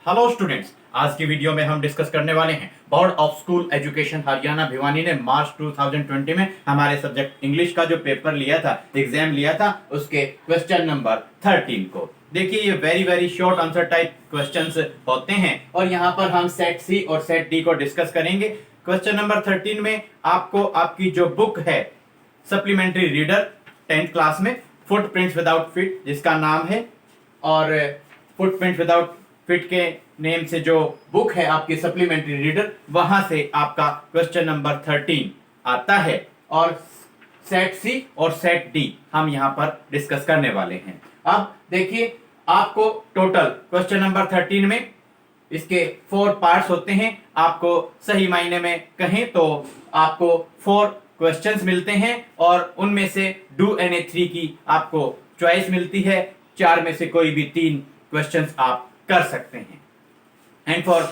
Hello students, आज की video में हम डिस्कस करने वाले हैं board of school education Haryana Bhiwani ने मार्च 2020 में हमारे सब्जेक्ट इंग्लिश का जो पेपर लिया था, एग्जाम लिया था, उसके क्वेश्चन नंबर 13 को। देखिए, ये very short answer type questions होते हैं और यहाँ पर हम सेट सी और सेट डी को डिस्कस करेंगे। क्वेश्चन नंबर 13 में आपको आपकी जो बुक है सप्लीमेंट्री रीडर 10th क्लास में, फुटप्रिंट्स विदाउट फीट जिसका नाम है, और फुटप्रिंट विदाउट फिट के नेम से जो बुक है आपकी सप्लीमेंट्री रीडर, वहां से आपका क्वेश्चन नंबर 13 आता है और सेट सी और सेट डी हम यहां पर डिस्कस करने वाले हैं। अब देखिए, आपको टोटल क्वेश्चन नंबर 13 में इसके 4 पार्ट्स होते हैं। आपको सही मायने में कहें तो आपको 4 क्वेश्चंस मिलते हैं और उनमें से डू एनी 3 की आपको चॉइस मिलती है। 4 में से कोई भी 3 क्वेश्चंस आप कर सकते हैं। And for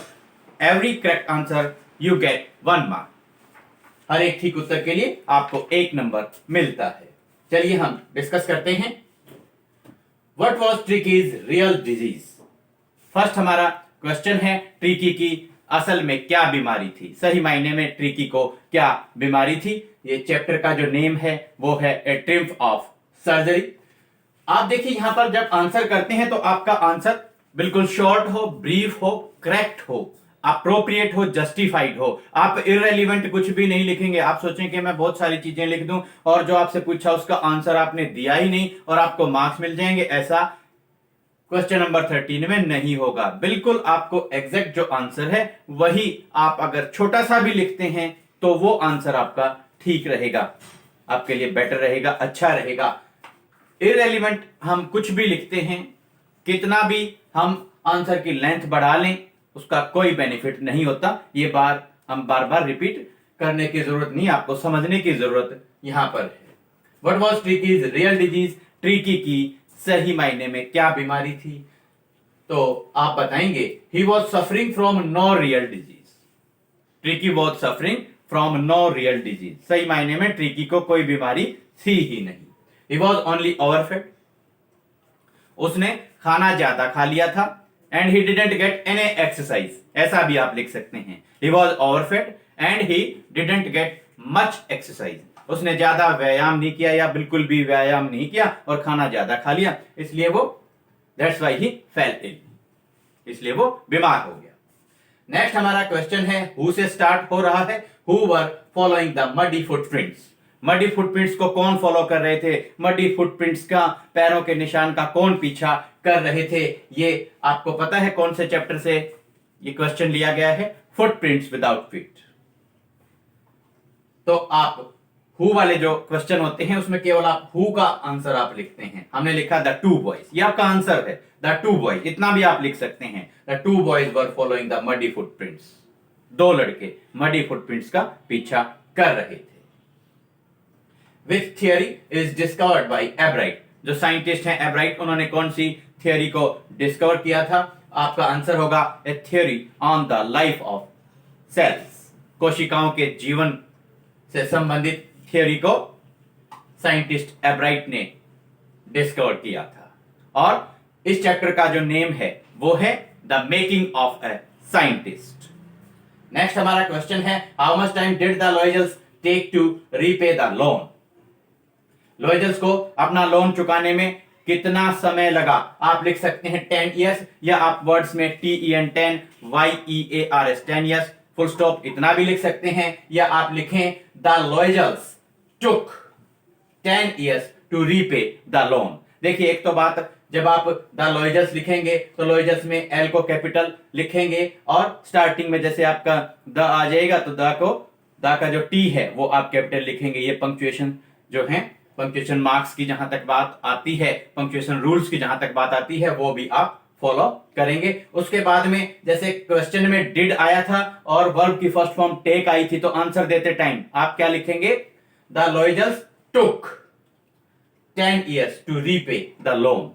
every correct answer you get 1 mark. हर एक ठीक उत्तर के लिए आपको 1 नंबर मिलता है। चलिए हम डिस्कस करते हैं। What was ट्रिकीज real disease? First हमारा क्वेश्चन है, ट्रिकी की असल में क्या बीमारी थी? सही मायने में ट्रिकी को क्या बीमारी थी? ये चैप्टर का जो नेम है वो है ए ट्रिम्फ ऑफ सर्जरी। आप देखिए, यहां पर जब आंसर करते हैं तो आपका आंसर बिल्कुल शॉर्ट हो, ब्रीफ हो, करेक्ट हो, अप्रोप्रिएट हो, जस्टिफाइड हो। आप इररेलेवेंट कुछ भी नहीं लिखेंगे। आप सोचें कि मैं बहुत सारी चीजें लिख दूं और जो आपसे पूछा उसका आंसर आपने दिया ही नहीं और आपको मार्क्स मिल जाएंगे, ऐसा क्वेश्चन नंबर 13 में नहीं होगा। बिल्कुल आपको एग्जैक्ट जो आंसर है वही, आप अगर छोटा सा भी लिखते हैं तो वो आंसर आपका ठीक रहेगा, आपके लिए बेटर रहेगा, अच्छा रहेगा। इररेलेवेंट हम कुछ भी लिखते हैं, कितना भी हम आंसर की लेंथ बढ़ा लें, उसका कोई बेनिफिट नहीं होता। ये हम बार बार रिपीट करने की जरूरत नहीं, आपको समझने की जरूरत यहां पर है। What was ट्रिकीज real disease? Tricky की सही मायने में क्या बीमारी थी? तो आप बताएंगे, he was suffering from no real disease. Tricky was suffering from no real disease. सही मायने में ट्रिकी को कोई बीमारी थी ही नहीं। He was only overfed. उसने खाना ज्यादा खा लिया था। And he didn't get any exercise, ऐसा भी आप लिख सकते हैं। He was overfed and he didn't get much exercise. उसने ज्यादा व्यायाम नहीं किया या बिल्कुल भी व्यायाम नहीं किया और खाना ज्यादा खा लिया, इसलिए वो that's why he fell ill, इसलिए वो बीमार हो गया। नेक्स्ट हमारा क्वेश्चन है, हु से स्टार्ट हो रहा है। Who were following the muddy footprints? Muddy footprints को कौन फॉलो कर रहे थे? मडी फुटप्रिंट्स का, पैरों के निशान का कौन पीछा कर रहे थे? ये आपको पता है कौन से चैप्टर से ये क्वेश्चन लिया गया है? Footprints without feet. तो आप हु वाले जो क्वेश्चन होते हैं उसमें केवल आप हु का आंसर आप लिखते हैं। हमने लिखा द 2 बॉयज, ये आपका आंसर है, द 2 बॉयज। इतना भी आप लिख सकते हैं, the 2 boys were following the muddy footprints. 2 लड़के मडी फुटप्रिंट्स का पीछा कर रहे थे। Which theory is discovered by Ebright? जो साइंटिस्ट हैं एब्राइट, उन्होंने कौन सी थियोरी को डिस्कवर किया था? आपका आंसर होगा a theory on the life of cells. कोशिकाओं के जीवन से संबंधित थियोरी को साइंटिस्ट एब्राइट ने डिस्कवर किया था। और इस चैप्टर का जो नेम है वो है the making of a scientist. Next हमारा क्वेश्चन है, how much time did the Loisels take to repay the loan? Loisels को अपना लोन चुकाने में कितना समय लगा? आप लिख सकते हैं 10 इयर्स, या आप वर्ड्स में TEN 10 YEARS 10 years full stop इतना भी लिख सकते हैं, या आप लिखें the Loisels took 10 years to repay the loan. देखिए, एक तो बात, जब आप द लॉयजल्स लिखेंगे तो लॉयजल्स में L को कैपिटल लिखेंगे और स्टार्टिंग में जैसे आपका द आ जाएगा तो द का जो T है वो आप कैपिटल लिखेंगे। ये पंक्चुएशन जो है, पंक्चुएशन मार्क्स की जहां तक बात आती है, पंक्चुएशन रूल्स की जहां तक बात आती है, वो भी आप फॉलो करेंगे। उसके बाद में जैसे क्वेश्चन में डिड आया था और वर्ब की फर्स्ट फॉर्म टेक आई थी, तो आंसर देते टाइम आप क्या लिखेंगे? The Loisels took 10 years to repay the loan.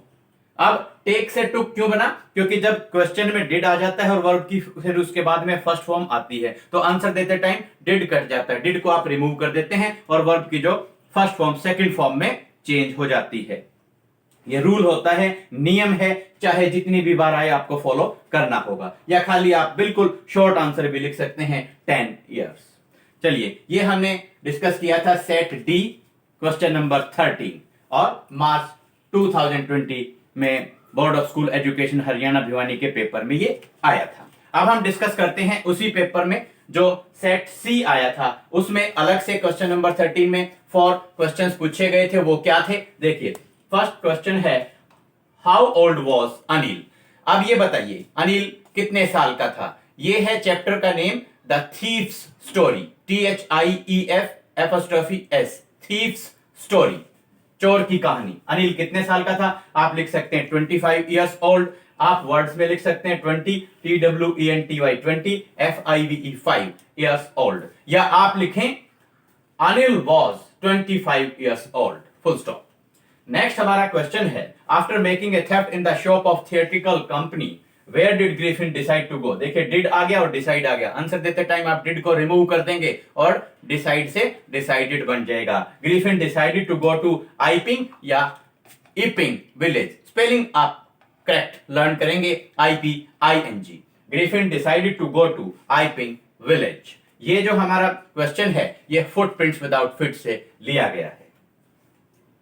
अब टेक से टुक क्यों बना? क्योंकि जब क्वेश्चन में डिड आ जाता है और वर्ब की फिर उसके बाद में फर्स्ट फॉर्म आती है तो आंसर देते टाइम डिड कट जाता है। डिड को आप रिमूव कर देते हैं और वर्ब की जो फर्स्ट फॉर्म सेकंड फॉर्म में चेंज हो जाती है। ये रूल होता है, नियम है, चाहे जितनी भी बार आए आपको फॉलो करना होगा, या खाली आप बिल्कुल शॉर्ट आंसर भी लिख सकते हैं 10 इयर्स। चलिए, ये हमने डिस्कस किया था सेट डी क्वेश्चन नंबर 13 और मार्च 2020 में board of school education Haryana Bhiwani के पेपर में ये आया था। अब हम डिस्कस करते हैं उसी पेपर में जो सेट सी आया था, उसमें अलग से क्वेश्चन नंबर 13 में 4 क्वेश्चंस पूछे गए थे। वो क्या थे, देखिए। फर्स्ट क्वेश्चन है, हाउ ओल्ड वॉज अनिल। अब ये बताइए अनिल कितने साल का था। ये है चैप्टर का name, the thieves story, THIEF thieves story, चोर की कहानी। अनिल कितने साल का था, आप लिख सकते हैं 25 इयर्स ओल्ड। आप वर्ड्स में लिख सकते हैं 20, TWENTY 20, FIVE 5 इयर्स ओल्ड, या आप लिखें Anil was 25 years old, full stop. Next हमारा क्वेश्चन है, after making a theft in the shop of theatrical company where did Griffin decide to go. देखिए, डिड आ गया और डिसाइड आ गया। आंसर देते टाइम आप डिड को रिमूव कर देंगे और डिसाइड से डिसाइडेड बन जाएगा। Griffin decided to go to Iping या इपिंग विलेज। स्पेलिंग आप करेक्ट लर्न करेंगे, IPING। Griffin decided to go to Iping village. ये जो हमारा क्वेश्चन है ये फुटप्रिंट्स विदाउट फिट से लिया गया है।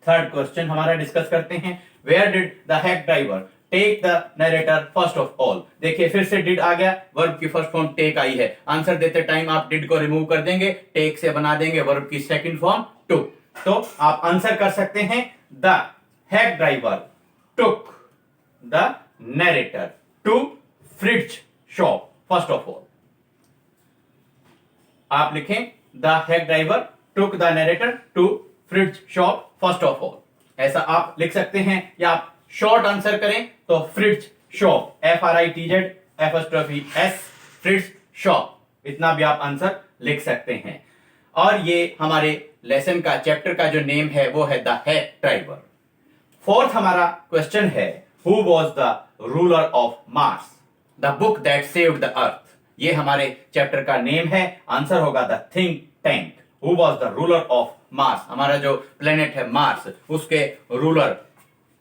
थर्ड क्वेश्चन हमारा डिस्कस करते हैं, where did the hack driver take the narrator first of all. देखिए, फिर से डिड आ गया, वर्ब की फर्स्ट फॉर्म टेक आई है। आंसर देते टाइम आप डिड को रिमूव कर देंगे, टेक से बना देंगे वर्ब की सेकंड फॉर्म टुक। तो आप आंसर कर सकते हैं, the hack driver took the narrator to Fritz shop first of all. आप लिखें, the hack driver took the narrator to Fritz shop first of all, ऐसा आप लिख सकते हैं। या आप शॉर्ट आंसर करें तो fridge shop, FRITZ fridge shop, इतना भी आप आंसर लिख सकते हैं। और ये हमारे लेसन का, चैप्टर का जो नेम है वो है द हैक ड्राइवर। फोर्थ हमारा क्वेश्चन है, who was the ruler of Mars, the book that saved the earth. ये हमारे चैप्टर का नेम है, आंसर होगा the think tank. Who was the ruler of Mars, हमारा जो प्लेनेट है मार्स, उसके रूलर,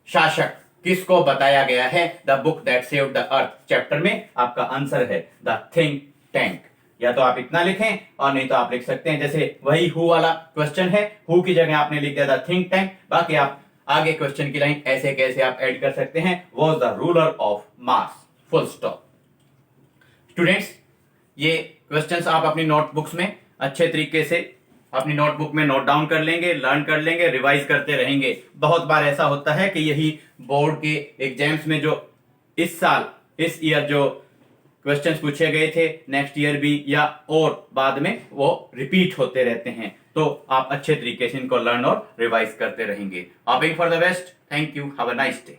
शासक किसको बताया गया है, the book that saved the earth chapter में। आपका आंसर है द थिंक टैंक। या तो आप इतना लिखें और नहीं तो आप लिख सकते हैं, जैसे वही हु वाला क्वेश्चन है, हु की जगह आपने लिख दिया द थिंक टैंक। बाकी आप आगे क्वेश्चन की लाइन ऐसे कैसे आप ऐड कर सकते हैं, was the ruler of Mars, full stop. Students, ये क्वेश्चंस आप अपनी नोटबुक्स में अच्छे तरीके से अपनी नोटबुक में नोट डाउन कर लेंगे, लर्न कर लेंगे, रिवाइज करते रहेंगे। बहुत बार ऐसा होता है कि यही बोर्ड के एग्जाम्स में जो इस साल, इस ईयर जो क्वेश्चंस पूछे गए थे, नेक्स्ट ईयर भी या और बाद में वो रिपीट होते रहते हैं। तो आप अच्छे तरीके से इनको लर्न और रिवाइज करते रहेंगे। Hoping for the best. Thank you, have a nice day.